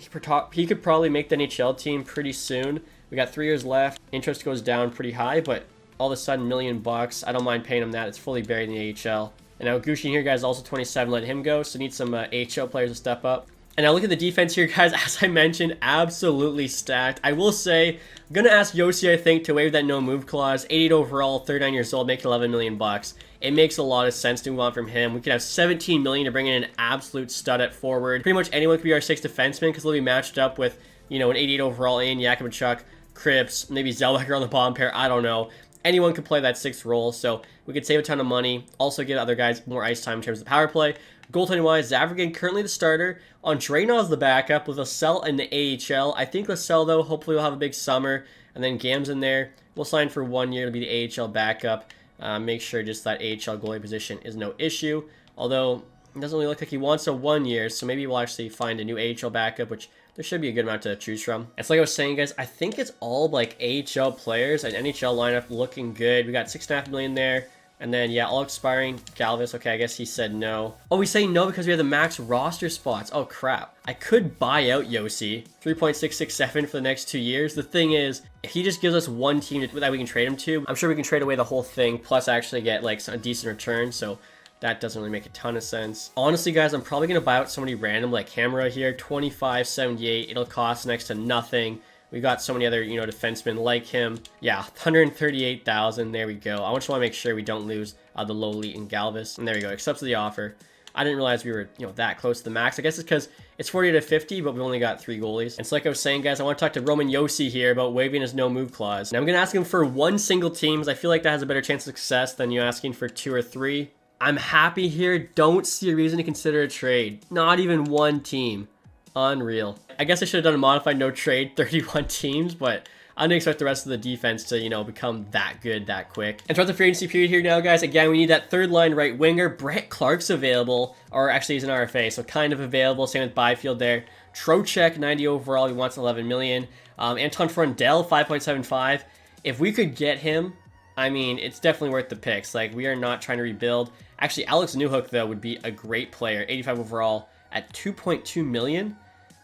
he could probably make the NHL team pretty soon. We got 3 years left. Interest goes down pretty high, but all of a sudden, $1 million bucks. I don't mind paying him that. It's fully buried in the AHL. And now Gushing here, guys, also 27. Let him go. So need some AHL players to step up. And now look at the defense here, guys. As I mentioned, absolutely stacked. I will say, I'm going to ask Yossi, I think, to waive that no move clause. 88 overall, 39 years old, making $11 million bucks. It makes a lot of sense to move on from him. We could have $17 million to bring in an absolute stud at forward. Pretty much anyone could be our 6th defenseman because they'll be matched up with, you know, an 88 overall in Yakubchuk, Cripps, maybe Zellweger on the bottom pair. I don't know. Anyone could play that 6th role, so we could save a ton of money. Also get other guys more ice time in terms of the power play. Goaltending-wise, Zavragan currently the starter. Andrenov's the backup with Lassell in the AHL. I think Lassell, though, hopefully will have a big summer. And then Gam's in there. We'll sign for 1 year to be the AHL backup. Make sure just that AHL goalie position is no issue. Although, it doesn't really look like he wants a 1 year, so maybe we'll actually find a new AHL backup, which there should be a good amount to choose from. It's like I was saying, guys, I think it's all like AHL players and NHL lineup looking good. We got $6.5 million there. And then, yeah, all expiring. Galvis, okay, I guess he said no. Oh, we say no because we have the max roster spots. Oh, crap. I could buy out Yossi. 3.667 for the next 2 years. The thing is, if he just gives us one team that we can trade him to, I'm sure we can trade away the whole thing, plus actually get, like, a decent return, so that doesn't really make a ton of sense. Honestly, guys, I'm probably going to buy out somebody random like Hamra here. 25.78. It'll cost next to nothing. We got so many other, you know, defensemen like him. Yeah, 138,000. There we go. I just want to make sure we don't lose the lowly in Galvis. And there we go. Accepts the offer. I didn't realize we were, you know, that close to the max. I guess it's because it's 40 to 50, but we only got 3 goalies. And so like I was saying, guys, I want to talk to Roman Yossi here about waiving his no move clause. Now I'm going to ask him for 1 single team, because I feel like that has a better chance of success than you asking for 2 or 3. I'm happy here. Don't see a reason to consider a trade. Not even 1 team. Unreal. I guess I should have done a modified no trade, 31 teams, but I didn't expect the rest of the defense to, you know, become that good that quick. And throughout the free agency period here now, guys, again, we need that 3rd line right winger. Brett Clark's available, or actually he's an RFA, so kind of available. Same with Byfield there. Trocheck, 90 overall, he wants 11 million. Anton Frondell, 5.75. If we could get him, I mean, it's definitely worth the picks. Like, we are not trying to rebuild. Actually, Alex Newhook, though, would be a great player. 85 overall at 2.2 million.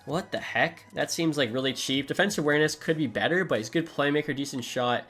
What the heck? That seems like really cheap. Defensive awareness could be better, but he's a good playmaker, decent shot.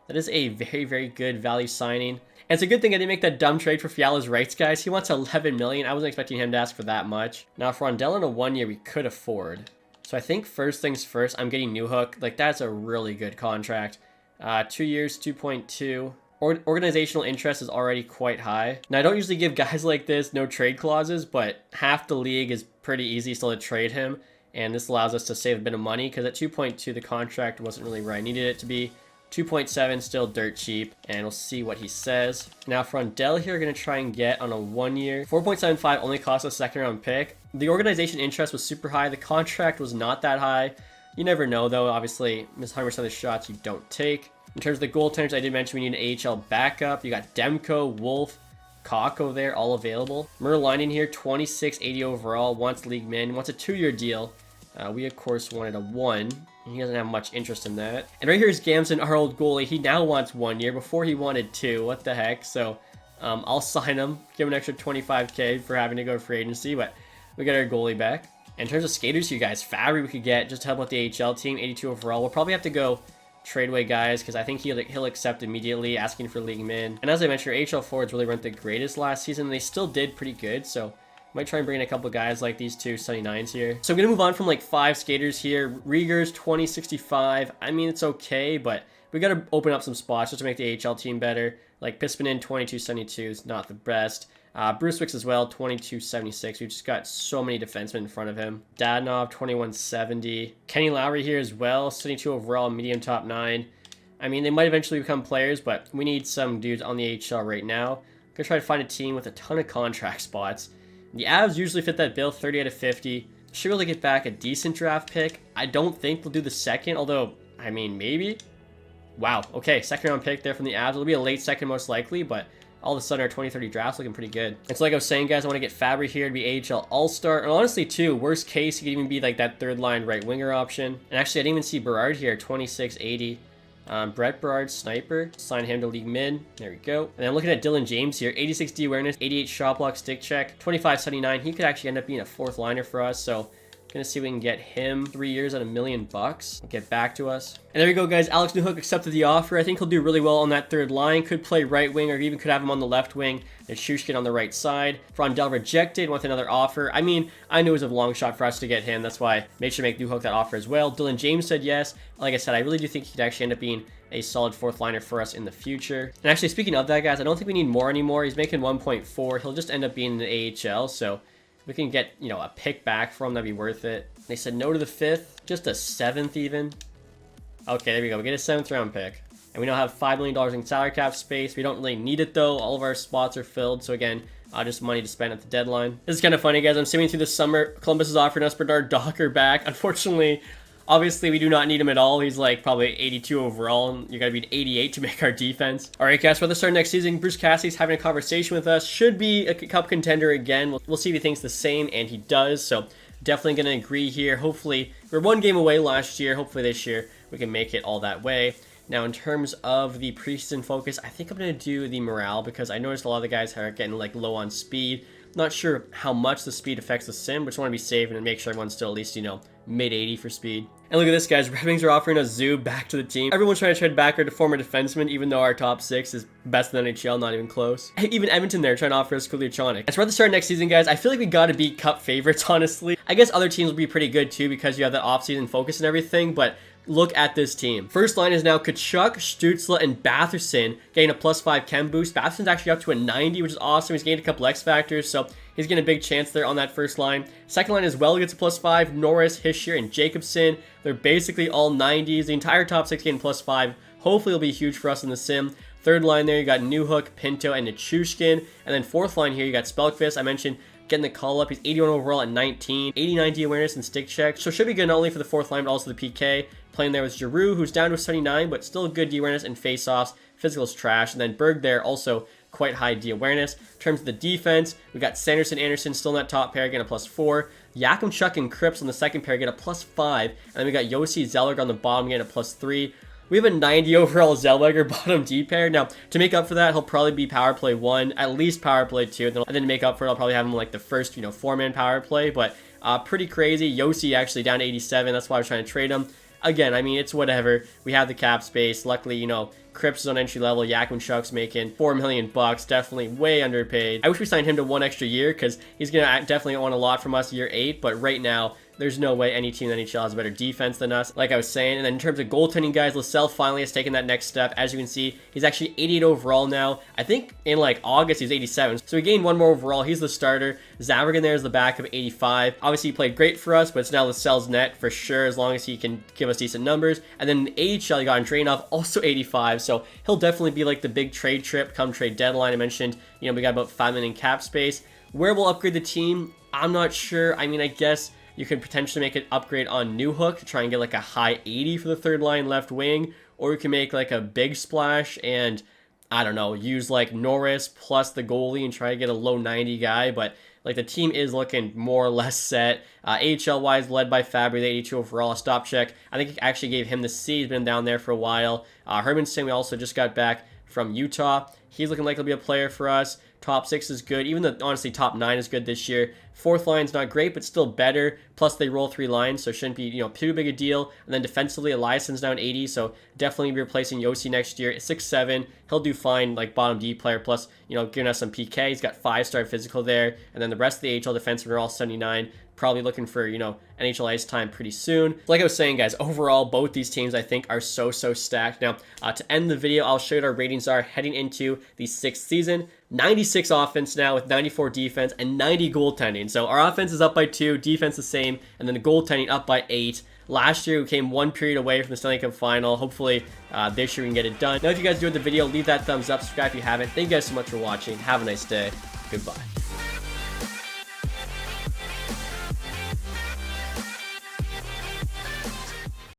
That is a very, very good value signing. And it's a good thing I didn't make that dumb trade for Fiala's rights, guys. He wants 11 million. I wasn't expecting him to ask for that much. Now, for Rondell in a 1 year, we could afford. So I think first things first, I'm getting Newhook. Like, that's a really good contract. 2 years, 2.2. Organizational interest is already quite high. Now, I don't usually give guys like this no trade clauses, but half the league is pretty easy still to trade him. And this allows us to save a bit of money because at 2.2, the contract wasn't really where I needed it to be. 2.7, still dirt cheap. And we'll see what he says. Now, Frondell here, going to try and get on a 1 year. 4.75 only cost a 2nd round pick. The organization interest was super high. The contract was not that high. You never know, though. Obviously, 100% of the shots you don't take. In terms of the goaltenders, I did mention we need an AHL backup. You got Demko, Wolf, Kakko there, all available. Merlinen here, 26.80 overall, wants league min, wants a 2-year deal. We, of course, wanted a 1, and he doesn't have much interest in that. And right here is Gamson, our old goalie. He now wants 1 year. Before he wanted 2. What the heck? So I'll sign him, give him an extra 25K for having to go free agency, but we got our goalie back. And in terms of skaters, you guys, Fabry we could get just to help out the AHL team, 82 overall. We'll probably have to go trade away guys because I think he'll accept immediately, asking for league min. And as I mentioned, our AHL forwards really weren't the greatest last season. They still did pretty good, so might try and bring in a couple guys like these 2 79s here. So I'm going to move on from like 5 skaters here. Rieger's 2065. I mean, it's okay, but we got to open up some spots just to make the AHL team better. Like Pispinen 2272 is not the best. Brucewick's as well, 2276. We've just got so many defensemen in front of him. Dadonov, 2170. Kenny Lowry here as well, 72 overall, medium top 9. I mean, they might eventually become players, but we need some dudes on the AHL right now. Gonna try to find a team with a ton of contract spots. The Avs usually fit that bill, 30 out of 50. Should be able to get back a decent draft pick. I don't think we'll do the 2nd, although, I mean, maybe. Wow, okay, 2nd round pick there from the Avs. It'll be a late 2nd most likely, but all of a sudden our 2030 draft's looking pretty good. And so like I was saying, guys, I want to get Fabry here to be AHL All-Star. And honestly, too, worst case, he could even be like that third line right winger option. And actually, I didn't even see Berard here, 2680. Brett Berard, sniper. Sign him to league mid. There we go. And then I'm looking at Dylan James here. 86 D awareness, 88 shot block, stick check, 2579. He could actually end up being a fourth liner for us. So gonna see if we can get him 3 years at $1 million. Get back to us. And there we go, guys. Alex Newhook accepted the offer. I think he'll do really well on that third line. Could play right wing, or even could have him on the left wing. There's Shushkin on the right side. Frondell rejected with another offer. I mean, I knew it was a long shot for us to get him. That's why I made sure to make Newhook that offer as well. Dylan James said yes. Like I said, I really do think he could actually end up being a solid fourth liner for us in the future. And actually, speaking of that, guys, I don't think we need more anymore. He's making 1.4. He'll just end up being in the AHL. So we can get, you know, a pick back from him, that'd be worth it. They said no to the 5th, just a 7th even. Okay, there we go. We get a 7th round pick. And we now have $5 million in salary cap space. We don't really need it though. All of our spots are filled. So again, just money to spend at the deadline. This is kind of funny, guys. I'm skimming through the summer. Columbus is offering us Bernard Docker back. Unfortunately, obviously, we do not need him at all. He's like probably 82 overall, and you gotta be an 88 to make our defense. All right, guys, for the start next season, Bruce Cassidy's having a conversation with us. Should be a cup contender again. We'll see if he thinks the same, and he does. So definitely gonna agree here. Hopefully, we're one game away last year. Hopefully this year we can make it all that way. Now, in terms of the preseason focus, I think I'm gonna do the morale because I noticed a lot of the guys are getting like low on speed. Not sure how much the speed affects the sim, but just want to be safe and make sure everyone's still at least, you know, mid 80 for speed. And look at this, guys. Red Wings are offering us Zoo back to the team. Everyone's trying to trade back our former defenseman, even though our top 6 is best in the NHL, not even close. Even Edmonton there trying to offer us Kuliachonic. As we're at the start next season, guys, I feel like we got to beat Cup favorites, honestly. I guess other teams will be pretty good too because you have that offseason focus and everything, but look at this team. First line is now Kachuk, Stützle, and Batherson getting a +5 chem boost. Batherson's actually up to a 90, which is awesome. He's gained a couple X factors, so he's getting a big chance there on that first line. Second line as well gets a +5. Norris, Hischier, and Jacobson. They're basically all 90s. The entire top 6 getting +5. Hopefully it'll be huge for us in the sim. Third line there, you got Newhook, Pinto, and Nichushkin. And then fourth line here, you got Spelkvist. I mentioned getting the call up. He's 81 overall at 19. 89 D awareness and stick check. So should be good not only for the fourth line, but also the PK. Playing there with Giroux, who's down to 79, but still good D awareness and face-offs. Physical is trash. And then Berg there, also quite high D awareness. In terms of the defense, we got Sanderson, Anderson still in that top pair, getting a +4. Yakimchuk and Cripps on the second pair get a +5. And then we got Yossi Zellweger on the bottom getting a +3. We have a 90 overall Zellweger bottom D pair. Now, to make up for that, he'll probably be power play 1, at least power play 2. And then to make up for it, I'll probably have him like the first, you know, 4-man power play. But pretty crazy. Yossi actually down to 87. That's why I was trying to trade him. Again, I mean, it's whatever. We have the cap space. Luckily, you know, Cripps is on entry level. Yakimchuk's making $4 million. Definitely way underpaid. I wish we signed him to 1 extra year because he's going to definitely want a lot from us year 8. But right now, there's no way any team in the NHL has a better defense than us, like I was saying. And then in terms of goaltending, guys, Lassell finally has taken that next step. As you can see, he's actually 88 overall now. I think in like August, he's 87. So he gained 1 more overall. He's the starter. Zabergan there is the backup, 85. Obviously, he played great for us, but it's now Lassell's net for sure, as long as he can give us decent numbers. And then in AHL, you got Andreanov, also 85. So he'll definitely be like the big trade trip come trade deadline. I mentioned, you know, we got about $5 million cap space. Where we'll upgrade the team, I'm not sure. I mean, I guess you could potentially make an upgrade on Newhook to try and get like a high 80 for the third line left wing, or you can make like a big splash and, I don't know, use like Norris plus the goalie and try to get a low 90 guy. But like the team is looking more or less set. AHL wise, led by Fabry, the 82 overall. A stop check, I think he actually gave him the C. He's been down there for a while. Hermanson, we also just got back from Utah. He's looking like he'll be a player for us. Top 6 is good. Even though, honestly, top 9 is good this year. Fourth line's not great, but still better. Plus, they roll 3 lines, so it shouldn't be, you know, too big a deal. And then defensively, Eliasson's down 80, so definitely be replacing Yossi next year. 6'7", he'll do fine, like bottom D player. Plus, you know, giving us some PK. He's got 5-star physical there. And then the rest of the AHL defensemen are all 79. Probably looking for, you know, NHL ice time pretty soon. Like I was saying, guys, overall, both these teams, I think, are so stacked. Now, to end the video, I'll show you what our ratings are heading into the 6th season. 96 offense now with 94 defense and 90 goaltending. So our offense is up by 2, defense the same, and then the goaltending up by 8. Last year, we came 1 period away from the Stanley Cup final. Hopefully, this year we can get it done. Now, if you guys enjoyed the video, leave that thumbs up, subscribe if you haven't. Thank you guys so much for watching. Have a nice day. Goodbye.